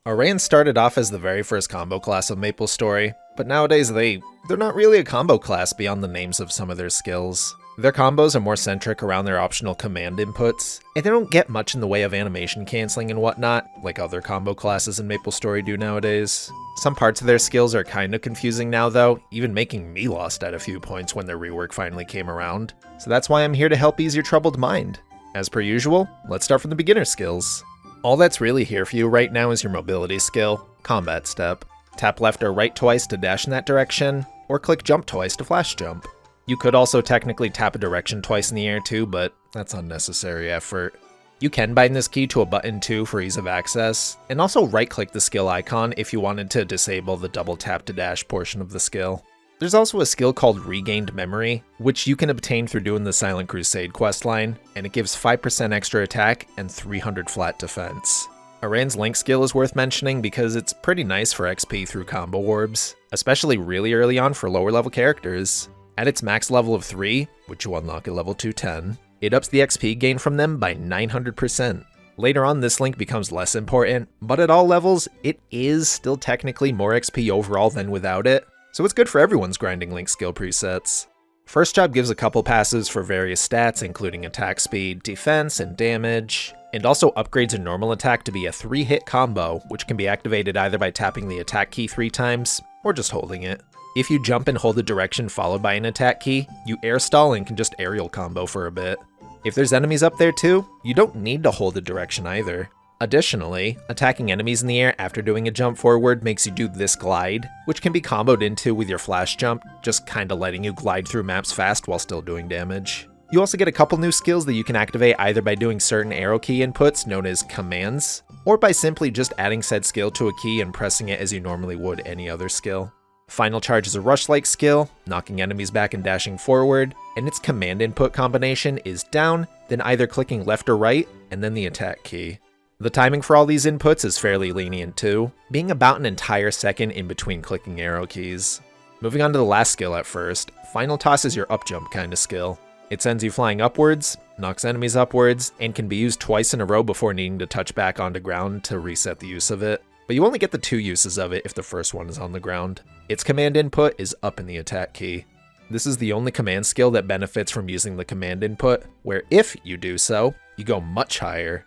Aran started off as the very first combo class of MapleStory, but nowadays they're not really a combo class beyond the names of some of their skills. Their combos are more centric around their optional command inputs, and they don't get much in the way of animation canceling and whatnot, like other combo classes in MapleStory do nowadays. Some parts of their skills are kinda confusing now though, even making me lost at a few points when their rework finally came around. So that's why I'm here to help ease your troubled mind. As per usual, let's start from the beginner skills. All that's really here for you right now is your mobility skill, Combat Step. Tap left or right twice to dash in that direction, or click jump twice to flash jump. You could also technically tap a direction twice in the air too, but that's unnecessary effort. You can bind this key to a button too for ease of access, and also right-click the skill icon if you wanted to disable the double tap to dash portion of the skill. There's also a skill called Regained Memory, which you can obtain through doing the Silent Crusade questline, and it gives 5% extra attack and 300 flat defense. Aran's Link skill is worth mentioning because it's pretty nice for XP through combo orbs, especially really early on for lower level characters. At its max level of 3, which you unlock at level 210, it ups the XP gain from them by 900%. Later on, this link becomes less important, but at all levels, it is still technically more XP overall than without it, so it's good for everyone's grinding Link skill presets. First Job gives a couple passes for various stats, including attack speed, defense, and damage, and also upgrades a normal attack to be a 3-hit combo, which can be activated either by tapping the attack key 3 times, or just holding it. If you jump and hold the direction followed by an attack key, you air stall and can just aerial combo for a bit. If there's enemies up there too, you don't need to hold the direction either. Additionally, attacking enemies in the air after doing a jump forward makes you do this glide, which can be comboed into with your flash jump, just kinda letting you glide through maps fast while still doing damage. You also get a couple new skills that you can activate either by doing certain arrow key inputs known as commands, or by simply just adding said skill to a key and pressing it as you normally would any other skill. Final Charge is a rush-like skill, knocking enemies back and dashing forward, and its command input combination is down, then either clicking left or right, and then the attack key. The timing for all these inputs is fairly lenient too, being about an entire second in between clicking arrow keys. Moving on to the last skill at first, Final Toss is your up jump kind of skill. It sends you flying upwards, knocks enemies upwards, and can be used twice in a row before needing to touch back onto ground to reset the use of it. But you only get the 2 uses of it if the first one is on the ground. Its command input is up in the attack key. This is the only command skill that benefits from using the command input, where if you do so, you go much higher.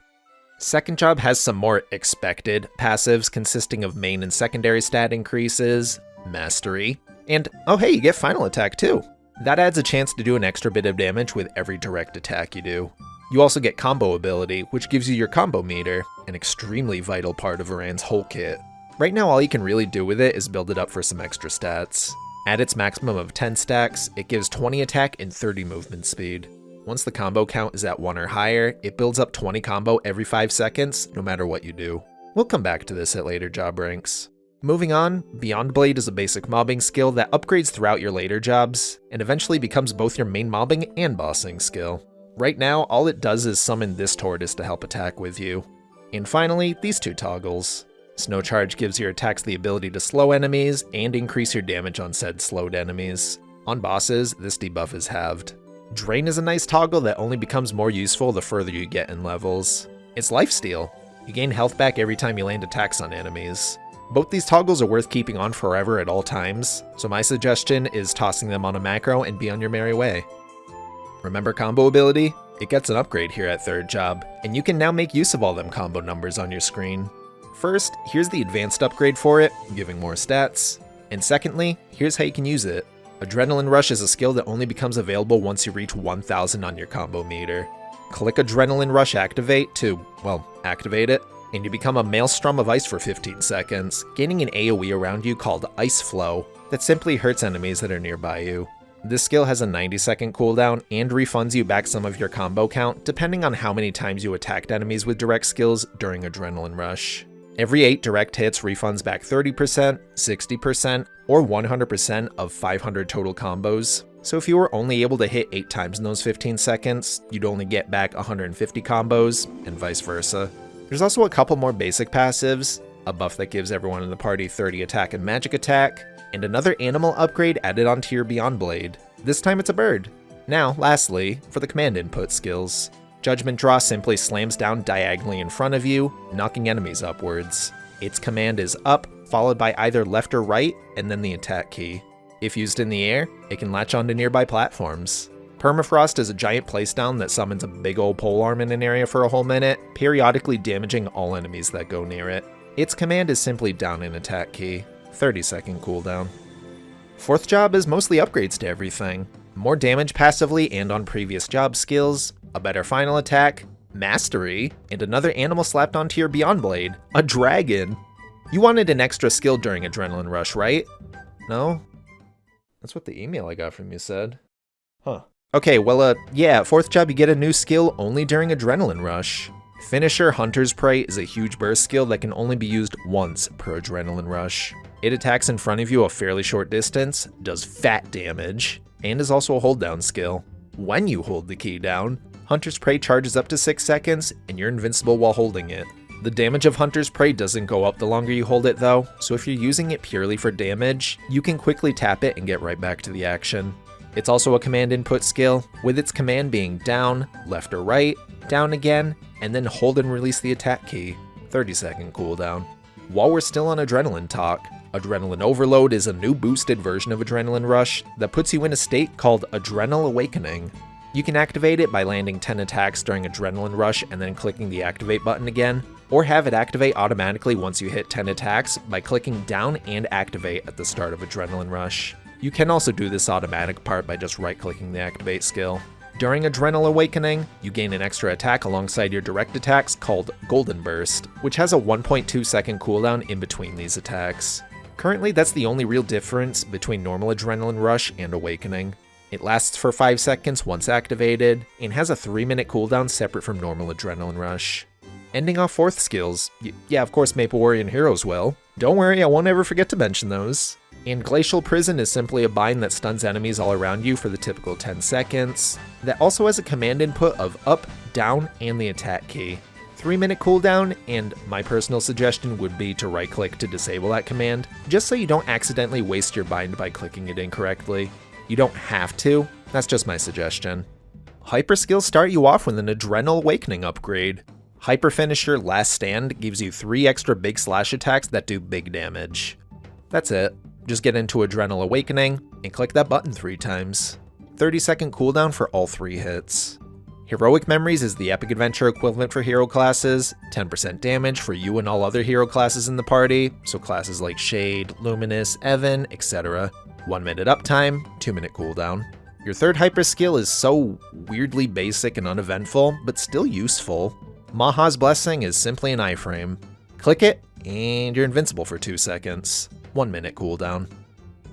Second Job has some more expected passives consisting of main and secondary stat increases, mastery, and oh hey, you get final attack too. That adds a chance to do an extra bit of damage with every direct attack you do. You also get combo ability, which gives you your combo meter, an extremely vital part of Aran's whole kit. Right now all you can really do with it is build it up for some extra stats. At its maximum of 10 stacks, it gives 20 attack and 30 movement speed. Once the combo count is at 1 or higher, it builds up 20 combo every 5 seconds, no matter what you do. We'll come back to this at later job ranks. Moving on, Beyond Blade is a basic mobbing skill that upgrades throughout your later jobs, and eventually becomes both your main mobbing and bossing skill. Right now, all it does is summon this tortoise to help attack with you. And finally, these 2 toggles. Snow Charge gives your attacks the ability to slow enemies and increase your damage on said slowed enemies. On bosses, this debuff is halved. Drain is a nice toggle that only becomes more useful the further you get in levels. It's lifesteal. You gain health back every time you land attacks on enemies. Both these toggles are worth keeping on forever at all times, so my suggestion is tossing them on a macro and be on your merry way. Remember combo ability? It gets an upgrade here at third job, and you can now make use of all them combo numbers on your screen. First, here's the advanced upgrade for it, giving more stats. And secondly, here's how you can use it. Adrenaline Rush is a skill that only becomes available once you reach 1000 on your combo meter. Click Adrenaline Rush Activate to, well, activate it, and you become a Maelstrom of Ice for 15 seconds, gaining an AoE around you called Ice Flow that simply hurts enemies that are nearby you. This skill has a 90-second cooldown and refunds you back some of your combo count depending on how many times you attacked enemies with direct skills during Adrenaline Rush. Every 8 direct hits refunds back 30%, 60%, or 100% of 500 total combos. So if you were only able to hit 8 times in those 15 seconds, you'd only get back 150 combos, and vice versa. There's also a couple more basic passives, a buff that gives everyone in the party 30 attack and magic attack, and another animal upgrade added onto your Beyond Blade. This time it's a bird. Now, lastly, for the command input skills. Judgment Draw simply slams down diagonally in front of you, knocking enemies upwards. Its command is up, followed by either left or right, and then the attack key. If used in the air, it can latch onto nearby platforms. Permafrost is a giant placedown that summons a big old polearm in an area for a whole minute, periodically damaging all enemies that go near it. Its command is simply down and attack key, 30-second cooldown. Fourth job is mostly upgrades to everything. More damage passively and on previous job skills, a better final attack, mastery, and another animal slapped onto your Beyond Blade, a dragon. You wanted an extra skill during Adrenaline Rush, right? No? That's what the email I got from you said. Huh. Okay, well, yeah, fourth job, you get a new skill only during Adrenaline Rush. Finisher Hunter's Prey is a huge burst skill that can only be used once per Adrenaline Rush. It attacks in front of you a fairly short distance, does fat damage, and is also a hold down skill. When you hold the key down, Hunter's Prey charges up to 6 seconds, and you're invincible while holding it. The damage of Hunter's Prey doesn't go up the longer you hold it though, so if you're using it purely for damage, you can quickly tap it and get right back to the action. It's also a command input skill, with its command being down, left or right, down again, and then hold and release the attack key, 30-second cooldown. While we're still on Adrenaline talk, Adrenaline Overload is a new boosted version of Adrenaline Rush that puts you in a state called Adrenal Awakening. You can activate it by landing 10 attacks during Adrenaline Rush and then clicking the activate button again, or have it activate automatically once you hit 10 attacks by clicking down and activate at the start of Adrenaline Rush. You can also do this automatic part by just right-clicking the activate skill. During Adrenal Awakening, you gain an extra attack alongside your direct attacks called Golden Burst, which has a 1.2 second cooldown in between these attacks. Currently, that's the only real difference between normal Adrenaline Rush and Awakening. It lasts for 5 seconds once activated, and has a 3-minute cooldown separate from normal Adrenaline Rush. Ending off fourth skills, yeah, of course Maple Warrior and Heroes will. Don't worry, I won't ever forget to mention those. And Glacial Prison is simply a bind that stuns enemies all around you for the typical 10 seconds, that also has a command input of up, down, and the attack key. 3-minute cooldown, and my personal suggestion would be to right-click to disable that command, just so you don't accidentally waste your bind by clicking it incorrectly. You don't have to, that's just my suggestion. Hyper skills start you off with an Adrenal Awakening upgrade. Hyper Finisher Last Stand gives you 3 extra big slash attacks that do big damage. That's it. Just get into Adrenal Awakening and click that button 3 times. 30-second cooldown for all 3 hits. Heroic Memories is the epic adventure equivalent for hero classes, 10% damage for you and all other hero classes in the party, so classes like Shade, Luminous, Evan, etc. 1 minute uptime, 2-minute cooldown. Your third hyper skill is so weirdly basic and uneventful, but still useful. Maha's Blessing is simply an iframe. Click it, and you're invincible for 2 seconds. 1 minute cooldown.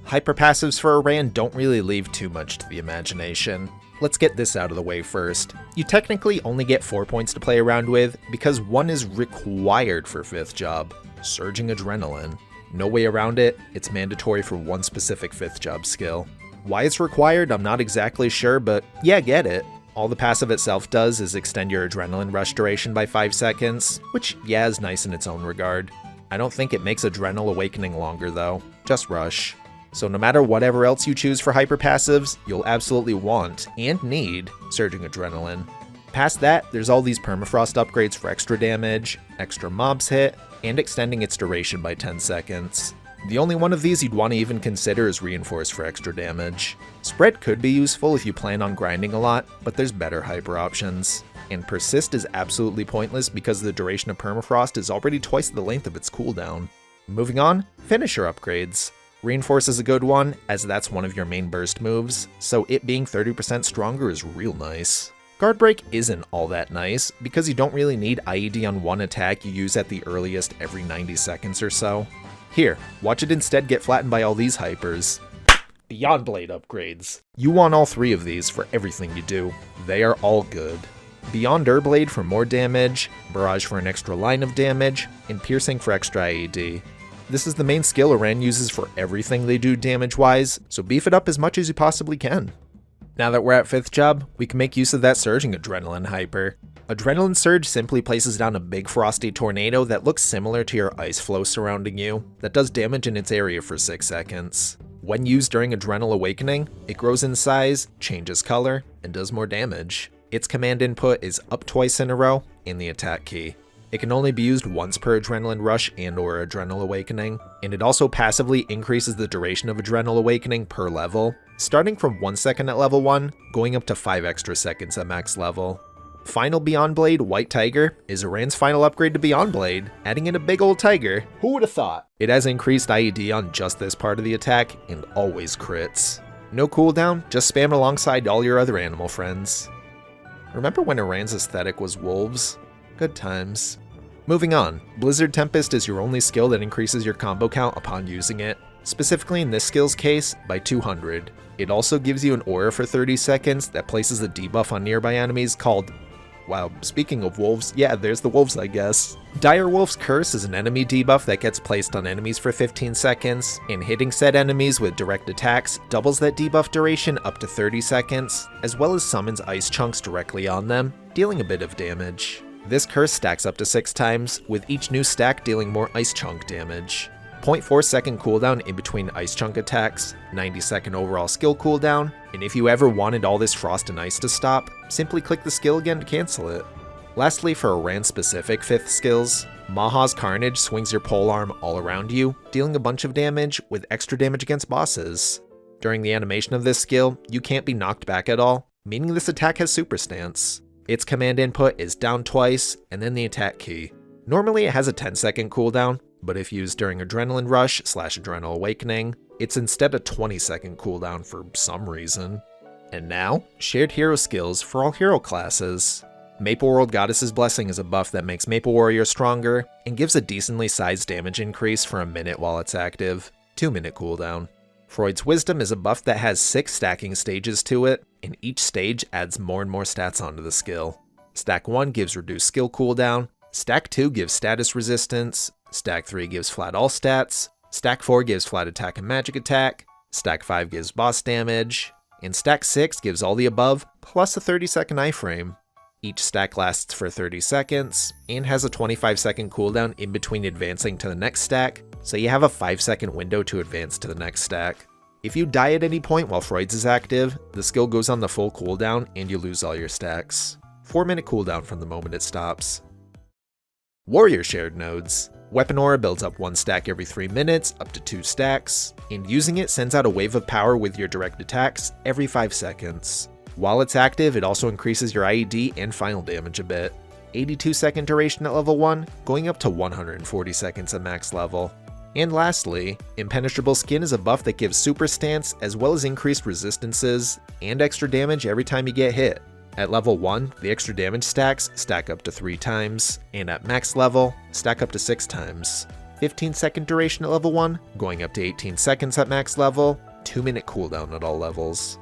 Hyper passives for Aran don't really leave too much to the imagination. Let's get this out of the way first. You technically only get 4 points to play around with, because 1 is required for 5th job, Surging Adrenaline. No way around it, it's mandatory for 1 specific 5th job skill. Why it's required, I'm not exactly sure, but yeah, get it. All the passive itself does is extend your Adrenaline Rush duration by 5 seconds, which yeah is nice in its own regard. I don't think it makes Adrenal Awakening longer though, just Rush. So no matter whatever else you choose for hyper passives, you'll absolutely want, and need, Surging Adrenaline. Past that, there's all these permafrost upgrades for extra damage, extra mobs hit, and extending its duration by 10 seconds. The only one of these you'd want to even consider is Reinforce for extra damage. Spread could be useful if you plan on grinding a lot, but there's better hyper options. And Persist is absolutely pointless because the duration of permafrost is already twice the length of its cooldown. Moving on, Finisher upgrades. Reinforce is a good one, as that's one of your main burst moves, so it being 30% stronger is real nice. Guard Break isn't all that nice, because you don't really need IED on one attack you use at the earliest every 90 seconds or so. Here, watch it instead get flattened by all these hypers. Beyond Blade upgrades. You want all 3 of these for everything you do. They are all good. Beyond Blade for more damage, Barrage for an extra line of damage, and Piercing for extra IED. This is the main skill Aran uses for everything they do damage-wise, so beef it up as much as you possibly can. Now that we're at 5th job, we can make use of that Surging Adrenaline hyper. Adrenaline Surge simply places down a big frosty tornado that looks similar to your ice flow surrounding you, that does damage in its area for 6 seconds. When used during Adrenal Awakening, it grows in size, changes color, and does more damage. Its command input is up twice in a row, and the attack key. It can only be used once per Adrenaline Rush and or Adrenal Awakening, and it also passively increases the duration of Adrenal Awakening per level, starting from 1 second at level 1, going up to 5 extra seconds at max level. Final Beyond Blade, White Tiger, is Aran's final upgrade to Beyond Blade, adding in a big old tiger. Who would have thought? It has increased IED on just this part of the attack, and always crits. No cooldown, just spam it alongside all your other animal friends. Remember when Aran's aesthetic was wolves? Good times. Moving on, Blizzard Tempest is your only skill that increases your combo count upon using it, specifically in this skill's case, by 200. It also gives you an aura for 30 seconds that places a debuff on nearby enemies called... Wow, speaking of wolves, yeah, there's the wolves, I guess. Direwolf's Curse is an enemy debuff that gets placed on enemies for 15 seconds, and hitting said enemies with direct attacks doubles that debuff duration up to 30 seconds, as well as summons ice chunks directly on them, dealing a bit of damage. This curse stacks up to 6 times, with each new stack dealing more ice chunk damage. 0.4 second cooldown in between ice chunk attacks, 90 second overall skill cooldown, and if you ever wanted all this frost and ice to stop, simply click the skill again to cancel it. Lastly, for Aran specific 5th skills, Maha's Carnage swings your polearm all around you, dealing a bunch of damage with extra damage against bosses. During the animation of this skill, you can't be knocked back at all, meaning this attack has super stance. Its command input is down twice, and then the attack key. Normally it has a 10-second cooldown, but if used during Adrenaline Rush / Adrenal Awakening, it's instead a 20-second cooldown for some reason. And now, shared hero skills for all hero classes. Maple World Goddess's Blessing is a buff that makes Maple Warrior stronger, and gives a decently sized damage increase for a minute while it's active, 2-minute cooldown. Freud's Wisdom is a buff that has 6 stacking stages to it, and each stage adds more and more stats onto the skill. Stack 1 gives reduced skill cooldown, Stack 2 gives status resistance, Stack 3 gives flat all stats, Stack 4 gives flat attack and magic attack, Stack 5 gives boss damage, and Stack 6 gives all the above, plus a 30-second iframe. Each stack lasts for 30 seconds, and has a 25-second cooldown in between advancing to the next stack, so you have a 5-second window to advance to the next stack. If you die at any point while Freud's is active, the skill goes on the full cooldown and you lose all your stacks. 4-minute cooldown from the moment it stops. Warrior shared nodes. Weapon Aura builds up 1 stack every 3 minutes, up to 2 stacks, and using it sends out a wave of power with your direct attacks every 5 seconds. While it's active, it also increases your IED and final damage a bit. 82-second duration at level 1, going up to 140 seconds at max level. And lastly, Impenetrable Skin is a buff that gives super stance as well as increased resistances and extra damage every time you get hit. At level 1, the extra damage stacks stack up to 3 times, and at max level, stack up to 6 times. 15-second duration at level 1, going up to 18 seconds at max level, 2-minute cooldown at all levels.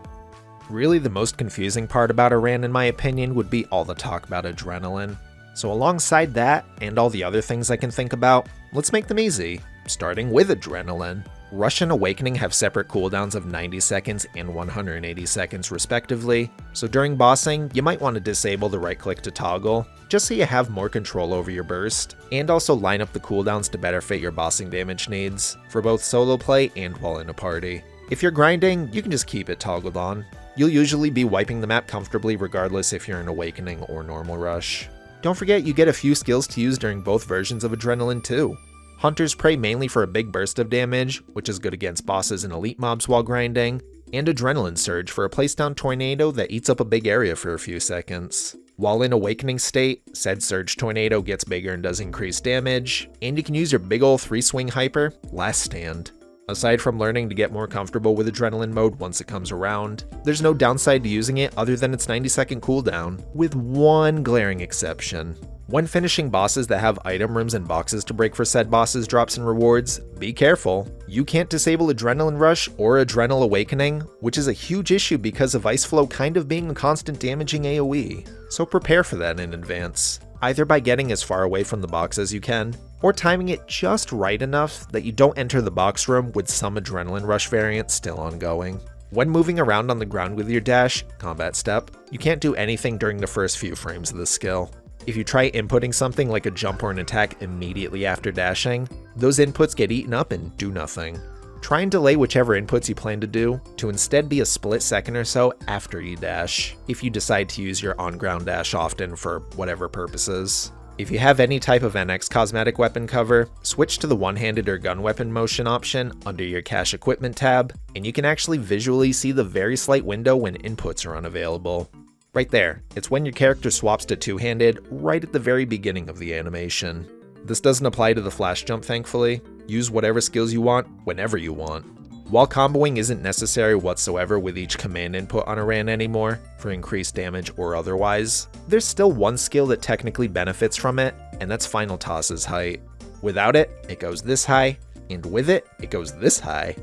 Really, the most confusing part about Aran in my opinion would be all the talk about adrenaline. So alongside that, and all the other things I can think about, let's make them easy. Starting with adrenaline. Rush and Awakening have separate cooldowns of 90 seconds and 180 seconds respectively, so during bossing, you might want to disable the right click to toggle, just so you have more control over your burst, and also line up the cooldowns to better fit your bossing damage needs, for both solo play and while in a party. If you're grinding, you can just keep it toggled on. You'll usually be wiping the map comfortably regardless if you're in Awakening or normal Rush. Don't forget you get a few skills to use during both versions of Adrenaline too. Hunter's Prey mainly for a big burst of damage, which is good against bosses and elite mobs while grinding, and Adrenaline Surge for a placedown tornado that eats up a big area for a few seconds. While in Awakening state, said Surge Tornado gets bigger and does increased damage, and you can use your big ol' 3-swing hyper, Last Stand. Aside from learning to get more comfortable with Adrenaline mode once it comes around, there's no downside to using it other than its 90-second cooldown, with one glaring exception. When finishing bosses that have item rooms and boxes to break for said bosses, drops, and rewards, be careful. You can't disable Adrenaline Rush or Adrenal Awakening, which is a huge issue because of Ice Flow kind of being a constant damaging AoE, so prepare for that in advance, either by getting as far away from the box as you can, or timing it just right enough that you don't enter the box room with some Adrenaline Rush variant still ongoing. When moving around on the ground with your dash, combat step, you can't do anything during the first few frames of the skill. If you try inputting something like a jump or an attack immediately after dashing, those inputs get eaten up and do nothing. Try and delay whichever inputs you plan to do to instead be a split second or so after you dash, if you decide to use your on-ground dash often for whatever purposes. If you have any type of NX cosmetic weapon cover, switch to the one-handed or gun weapon motion option under your cache equipment tab, and you can actually visually see the very slight window when inputs are unavailable. Right there, it's when your character swaps to two-handed right at the very beginning of the animation. This doesn't apply to the flash jump, thankfully. Use whatever skills you want, whenever you want. While comboing isn't necessary whatsoever with each command input on Aran anymore, for increased damage or otherwise, there's still one skill that technically benefits from it, and that's Final Toss's height. Without it, it goes this high, and with it, it goes this high.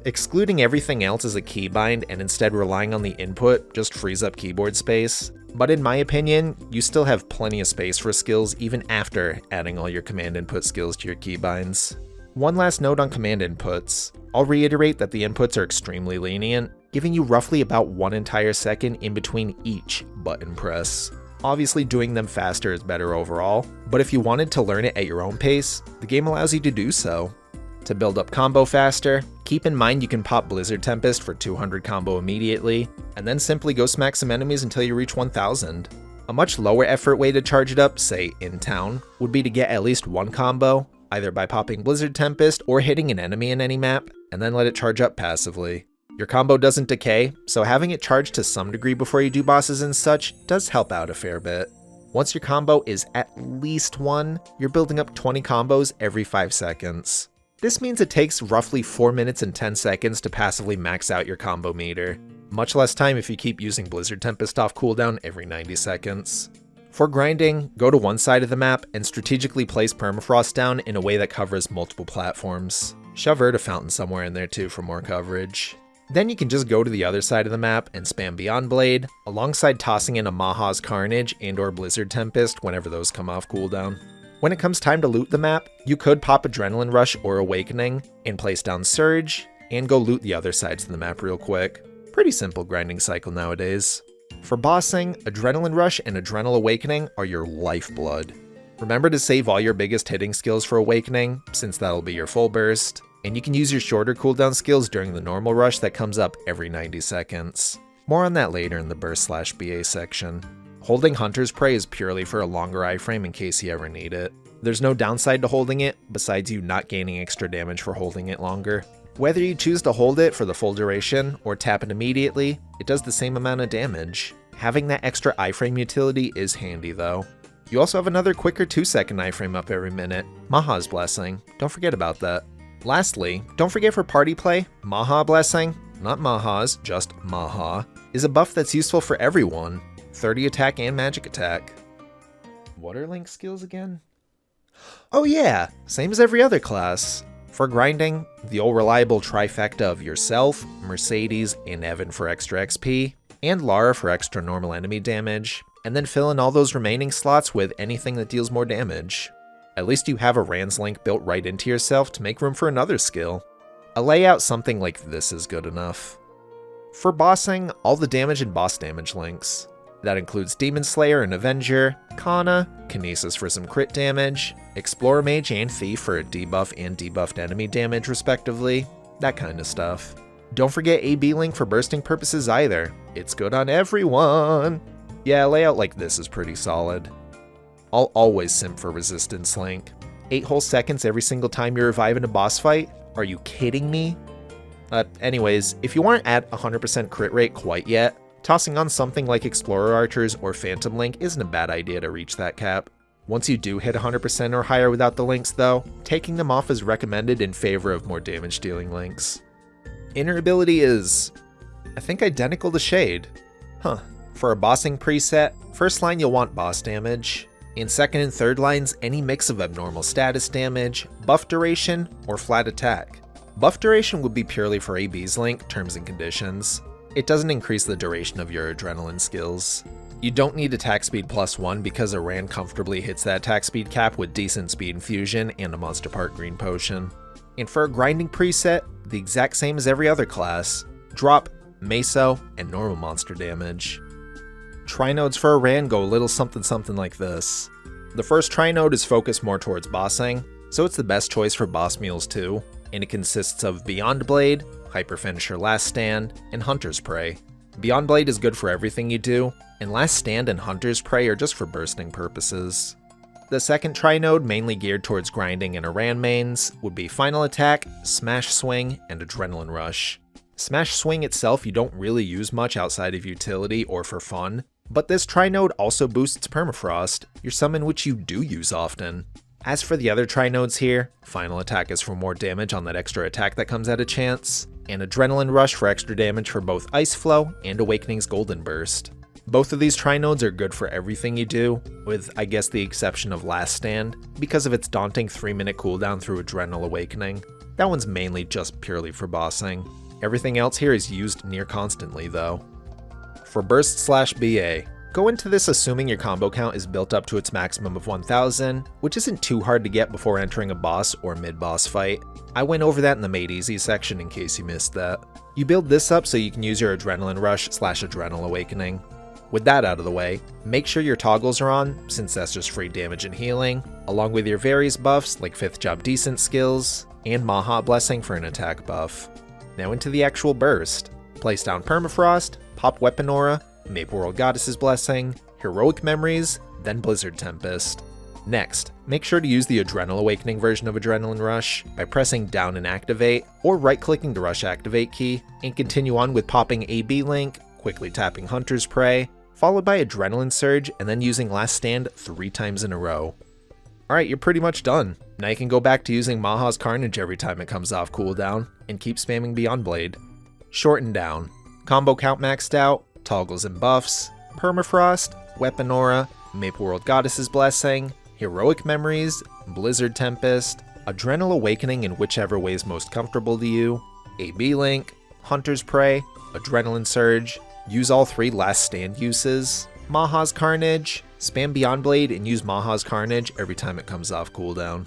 Excluding everything else as a keybind and instead relying on the input just frees up keyboard space, but in my opinion, you still have plenty of space for skills even after adding all your command input skills to your keybinds. One last note on command inputs. I'll reiterate that the inputs are extremely lenient, giving you roughly about 1 entire second in between each button press. Obviously doing them faster is better overall, but if you wanted to learn it at your own pace, the game allows you to do so. To build up combo faster, keep in mind you can pop Blizzard Tempest for 200 combo immediately, and then simply go smack some enemies until you reach 1000. A much lower effort way to charge it up, say in town, would be to get at least one combo, either by popping Blizzard Tempest or hitting an enemy in any map, and then let it charge up passively. Your combo doesn't decay, so having it charged to some degree before you do bosses and such does help out a fair bit. Once your combo is at least 1, you're building up 20 combos every 5 seconds. This means it takes roughly 4 minutes and 10 seconds to passively max out your combo meter. Much less time if you keep using Blizzard Tempest off cooldown every 90 seconds. For grinding, go to one side of the map and strategically place permafrost down in a way that covers multiple platforms. Shove Earth Fountain somewhere in there too for more coverage. Then you can just go to the other side of the map and spam Beyond Blade, alongside tossing in a Maha's Carnage and or Blizzard Tempest whenever those come off cooldown. When it comes time to loot the map, you could pop Adrenaline Rush or Awakening, and place down Surge, and go loot the other sides of the map real quick. Pretty simple grinding cycle nowadays. For bossing, Adrenaline Rush and Adrenal Awakening are your lifeblood. Remember to save all your biggest hitting skills for Awakening, since that'll be your full burst, and you can use your shorter cooldown skills during the normal rush that comes up every 90 seconds. More on that later in the burst/BA section. Holding Hunter's Prey is purely for a longer iframe in case you ever need it. There's no downside to holding it, besides you not gaining extra damage for holding it longer. Whether you choose to hold it for the full duration or tap it immediately, it does the same amount of damage. Having that extra iframe utility is handy though. You also have another quicker 2-second iframe up every minute, Maha's Blessing. Don't forget about that. Lastly, don't forget for party play, Maha Blessing, not Maha's, just Maha, is a buff that's useful for everyone. 30 attack and magic attack. What are Link's skills again? Oh yeah, same as every other class. For grinding, the old reliable trifecta of yourself, Mercedes, and Evan for extra XP, and Lara for extra normal enemy damage, and then fill in all those remaining slots with anything that deals more damage. At least you have Aran's Link built right into yourself to make room for another skill. A layout something like this is good enough. For bossing, all the damage and boss damage links. That includes Demon Slayer and Avenger, Kana, Kinesis for some crit damage, Explorer Mage and Thief for a debuff and debuffed enemy damage respectively, that kind of stuff. Don't forget AB Link for bursting purposes either, it's good on everyone! Yeah, a layout like this is pretty solid. I'll always simp for Resistance Link. 8 whole seconds every single time you revive in a boss fight? Are you kidding me? Anyways, if you aren't at 100% crit rate quite yet, tossing on something like Explorer Archers or Phantom Link isn't a bad idea to reach that cap. Once you do hit 100% or higher without the links though, taking them off is recommended in favor of more damage dealing links. Inner ability is, I think, identical to Shade. For a bossing preset, first line you'll want boss damage. In second and third lines, any mix of abnormal status damage, buff duration, or flat attack. Buff duration would be purely for AB's Link, terms and conditions. It doesn't increase the duration of your adrenaline skills. You don't need attack speed +1 because Aran comfortably hits that attack speed cap with decent speed infusion and a Monster Park green potion. And for a grinding preset, the exact same as every other class, drop, meso, and normal monster damage. Trinodes for Aran go a little something like this. The first Trinode is focused more towards bossing, so it's the best choice for boss mules too, and it consists of Beyond Blade, Hyper Finisher Last Stand, and Hunter's Prey. Beyond Blade is good for everything you do, and Last Stand and Hunter's Prey are just for bursting purposes. The second Trinode, mainly geared towards grinding and Aran mains, would be Final Attack, Smash Swing, and Adrenaline Rush. Smash Swing itself you don't really use much outside of utility or for fun, but this Trinode also boosts Permafrost, your summon which you do use often. As for the other Trinodes here, Final Attack is for more damage on that extra attack that comes at a chance, and Adrenaline Rush for extra damage for both Ice Flow and Awakening's Golden Burst. Both of these Trinodes are good for everything you do, with I guess the exception of Last Stand, because of its daunting 3-minute cooldown through Adrenal Awakening. That one's mainly just purely for bossing. Everything else here is used near constantly though. For Burst/BA, go into this assuming your combo count is built up to its maximum of 1000, which isn't too hard to get before entering a boss or mid-boss fight. I went over that in the Made Easy section in case you missed that. You build this up so you can use your Adrenaline Rush/Adrenal Awakening. With that out of the way, make sure your toggles are on, since that's just free damage and healing, along with your various buffs like 5th Job Decent skills, and Maha Blessing for an attack buff. Now into the actual burst. Place down Permafrost, pop Weapon Aura, Maple World Goddess's Blessing, Heroic Memories, then Blizzard Tempest. Next, make sure to use the Adrenal Awakening version of Adrenaline Rush by pressing down and activate, or right-clicking the Rush Activate key, and continue on with popping AB Link, quickly tapping Hunter's Prey, followed by Adrenaline Surge, and then using Last Stand 3 times in a row. Alright, you're pretty much done. Now you can go back to using Maha's Carnage every time it comes off cooldown, and keep spamming Beyond Blade. Shorten down. Combo count maxed out, toggles and buffs, Permafrost, Weapon Aura, Maple World Goddess's Blessing, Heroic Memories, Blizzard Tempest, Adrenal Awakening in whichever way is most comfortable to you, AB Link, Hunter's Prey, Adrenaline Surge, use all 3 Last Stand uses, Maha's Carnage, spam Beyond Blade and use Maha's Carnage every time it comes off cooldown.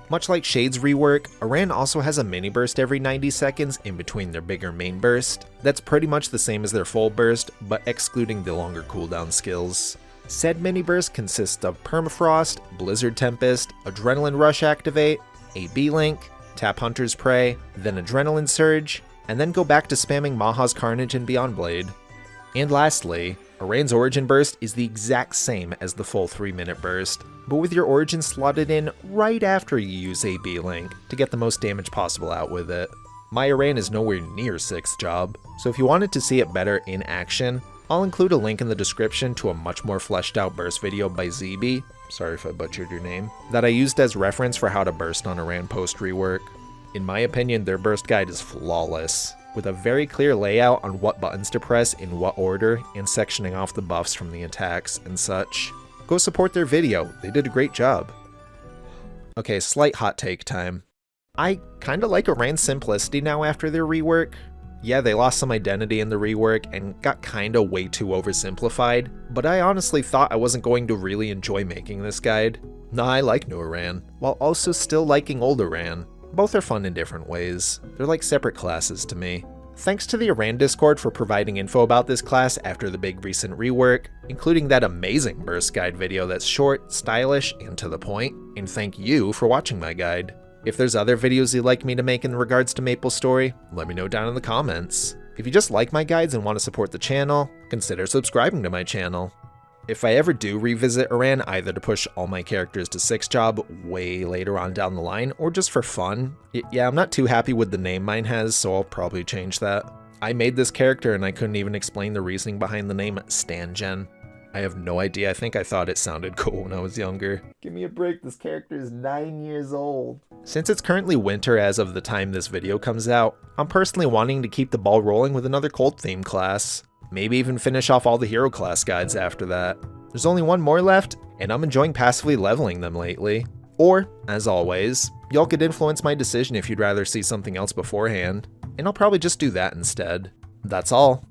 Much like Shade's rework, Aran also has a mini burst every 90 seconds in between their bigger main burst. That's pretty much the same as their full burst, but excluding the longer cooldown skills. Said mini burst consists of Permafrost, Blizzard Tempest, Adrenaline Rush Activate, AB Link, tap Hunter's Prey, then Adrenaline Surge, and then go back to spamming Maha's Carnage and Beyond Blade. And lastly, Aran's Origin Burst is the exact same as the full 3-minute burst, but with your Origin slotted in right after you use AB Link to get the most damage possible out with it. My Aran is nowhere near 6th job, so if you wanted to see it better in action, I'll include a link in the description to a much more fleshed out burst video by ZB, sorry if I butchered your name, that I used as reference for how to burst on Aran post rework. In my opinion, their burst guide is flawless, with a very clear layout on what buttons to press in what order and sectioning off the buffs from the attacks and such. Go support their video, they did a great job. Okay, slight hot take time. I kinda like Aran's simplicity now after their rework. Yeah, they lost some identity in the rework and got kinda way too oversimplified, but I honestly thought I wasn't going to really enjoy making this guide. Nah, I like new Aran, while also still liking old Aran. Both are fun in different ways. They're like separate classes to me. Thanks to the Aran Discord for providing info about this class after the big recent rework, including that amazing burst guide video that's short, stylish, and to the point, and thank you for watching my guide. If there's other videos you'd like me to make in regards to MapleStory, let me know down in the comments. If you just like my guides and want to support the channel, consider subscribing to my channel. If I ever do revisit Aran, either to push all my characters to 6th job way later on down the line, or just for fun, yeah, I'm not too happy with the name mine has, so I'll probably change that. I made this character and I couldn't even explain the reasoning behind the name Stangen. I have no idea, I think I thought it sounded cool when I was younger. Give me a break, this character is 9 years old. Since it's currently winter as of the time this video comes out, I'm personally wanting to keep the ball rolling with another cold theme class. Maybe even finish off all the hero class guides after that. There's only one more left, and I'm enjoying passively leveling them lately. Or, as always, y'all could influence my decision if you'd rather see something else beforehand, and I'll probably just do that instead. That's all.